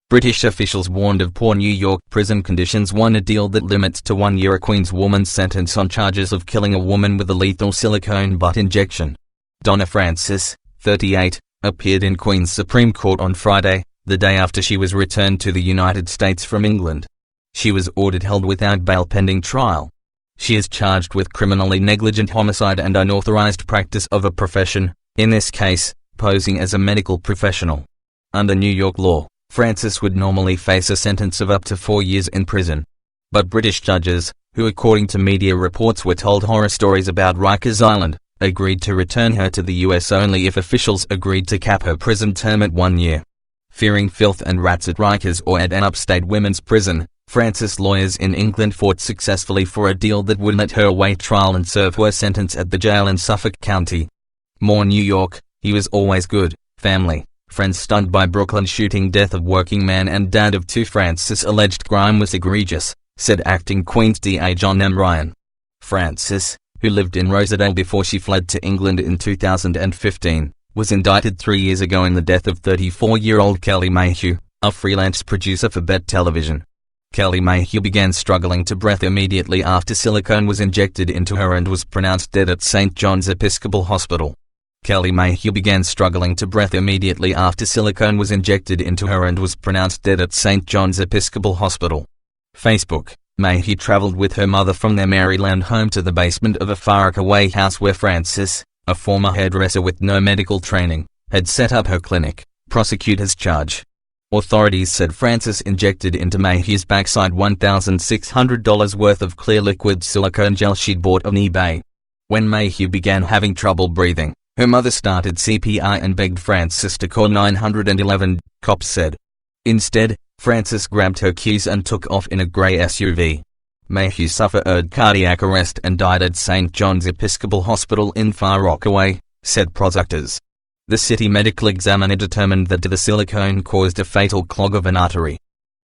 British officials warned of poor New York prison conditions. Won a deal that limits to 1 year a Queenswoman's sentence on charges of killing a woman with a lethal silicone butt injection. Donna Francis, 38, appeared in Queen's Supreme Court on Friday, the day after she was returned to the United States from England. She was ordered held without bail pending trial. She is charged with criminally negligent homicide and unauthorized practice of a profession, in this case, posing as a medical professional. Under New York law, Francis would normally face a sentence of up to 4 years in prison. But British judges, who according to media reports were told horror stories about Rikers Island, agreed to return her to the US only if officials agreed to cap her prison term at 1 year. Fearing filth and rats at Rikers or at an upstate women's prison, Francis' lawyers in England fought successfully for a deal that would let her await trial and serve her sentence at the jail in Suffolk County. More New York, he was always good, family. Friends stunned by Brooklyn shooting death of working man and dad of 2. Francis' alleged crime was egregious, said acting Queen's DA John M. Ryan. Francis, who lived in Rosedale before she fled to England in 2015, was indicted 3 years ago in the death of 34-year-old Kelly Mayhew, a freelance producer for BET Television. Kelly Mayhew began struggling to breathe immediately after silicone was injected into her and was pronounced dead at St. John's Episcopal Hospital. Kelly Mayhew began struggling to breathe immediately after silicone was injected into her and was pronounced dead at St. John's Episcopal Hospital. Facebook. Mayhew traveled with her mother from their Maryland home to the basement of a far-away house where Francis, a former hairdresser with no medical training, had set up her clinic, prosecutors charge. Authorities said Francis injected into Mayhew's backside $1,600 worth of clear liquid silicone gel she'd bought on eBay. When Mayhew began having trouble breathing, her mother started CPR and begged Francis to call 911, cops said. Instead, Francis grabbed her keys and took off in a grey SUV. Mayhew suffered cardiac arrest and died at St. John's Episcopal Hospital in Far Rockaway, said prosecutors. The city medical examiner determined that the silicone caused a fatal clog of an artery.